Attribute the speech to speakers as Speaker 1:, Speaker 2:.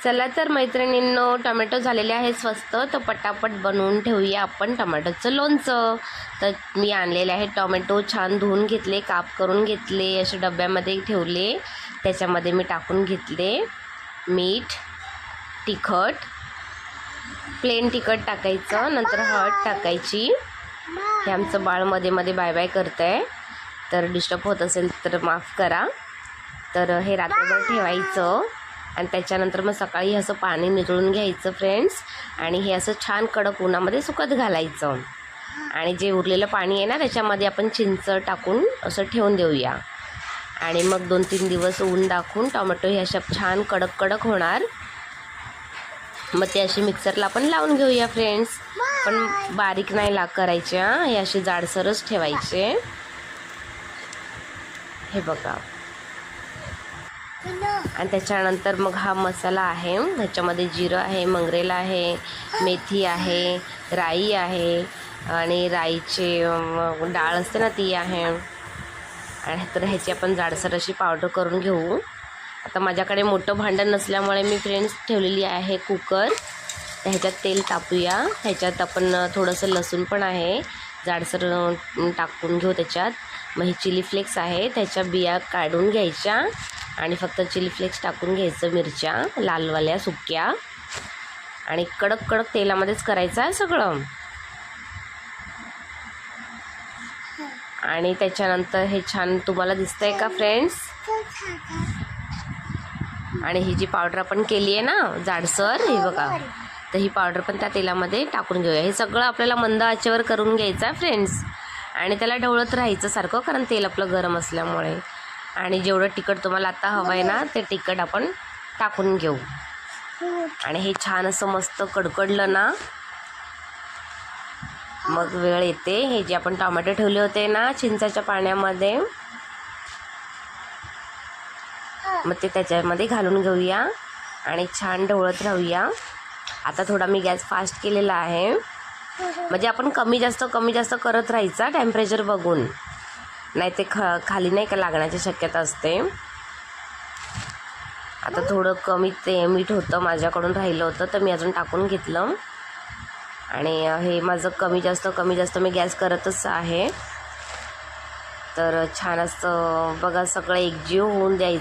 Speaker 1: चला तर मैत्रिणींनो, टोमॅटो झालेले आहे स्वस्त, तर पटापट बनवून ठेवूया आपण टोमॅटोचं लोणचं. तर मी आणलेले आहे टोमॅटो, छान धुवून घेतले, काप करून घेतले, असे डब्यामध्ये ठेवले. त्याच्यामध्ये मी टाकून घेतले मीठ, तिखट, प्लेन तिखट टाकायचं, नंतर हळद टाकायची. हे आमचं बाळ मध्ये मध्ये बाय बाय करतं आहे, तर डिस्टर्ब होत असेल तर माफ करा. तर हे रात्रभर ठेवायचं आणि त्याच्यानंतर मग सकाळी असं पाणी नितळून घ्यायचं फ्रेंड्स, आणि हे असं छान कडक उन्हामध्ये सुकत घालायचं. आणि जे उरलेलं पाणी आहे ना, त्याच्यामध्ये आपण चिंच टाकून असं ठेवून देऊया. आणि मग 2-3 दिवस ऊन दाखवून टोमॅटो हे अशा छान कडक कडक होणार. मग ते असे मिक्सरला आपण लावून घेऊया फ्रेंड्स, पण बारीक नाही करायचे, हे असे जाडसरच ठेवायचे. हे बघा. आणि त्याच्यानंतर मग हा मसाला आहे, ह्याच्यामध्ये जिरं आहे, मंगरेला आहे, मेथी आहे, राई आहे, आणि राईचे डाळ असते ना ती आहे. आणि तर ह्याची आपण जाडसर अशी पावडर करून घेऊ. आता माझ्याकडे मोठं भांडं नसल्यामुळे मी फ्रेंड्स ठेवलेली आहे कुकर. तर ह्याच्यात तेल तापूया. ह्याच्यात आपण थोडंसं लसूण पण आहे, जाडसर टाकून घेऊ त्याच्यात. मग ही चिली फ्लेक्स आहे, त्याच्या बिया काढून घ्यायच्या आणि फक्त चिली फ्लेक्स टाकून घ्यायचं, मिरच्या लालवाल्या सुक्या. आणि कडक कडक तेलामध्येच करायचं आहे सगळं. आणि त्याच्यानंतर हे छान तुम्हाला दिसतंय का फ्रेंड्स? आणि ही जी पावडर आपण केली आहे ना जाडसर, हे बघा, तर ही पावडर पण त्या तेलामध्ये टाकून घेऊया. हे सगळं आपल्याला मंद आचेवर करून घ्यायचं आहे फ्रेंड्स, आणि त्याला ढवळत राहायचं सारखं, कारण तेल आपलं गरम असल्यामुळे. आणि जेवढं तिखट तुम्हाला आता हवं आहे ना, ते तिखट आपण टाकून घेऊ. आणि हे छान असं मस्त कडकडलं ना, मग वेळ येते हे जे आपण टोमॅटो ठेवले होते ना चिंचाच्या पाण्यामध्ये, मग ते त्याच्यामध्ये घालून घेऊया आणि छान ढवळत राहूया. आता थोडा मी गॅस फास्ट केलेला आहे, म्हणजे आपण कमी जास्त करत राहायचा टेम्परेचर बघून, नाही ते खाली नाही का लागण्याची शक्यता असते. आता थोडं कमी ते मीठ होतं, माझ्याकडून राहिलं होतं, तर मी अजून टाकून घेतलं. आणि हे माझं कमी जास्त मी गॅस करतच आहे. तर छान असं बघा, सगळं एकजीव होऊन द्यायचं.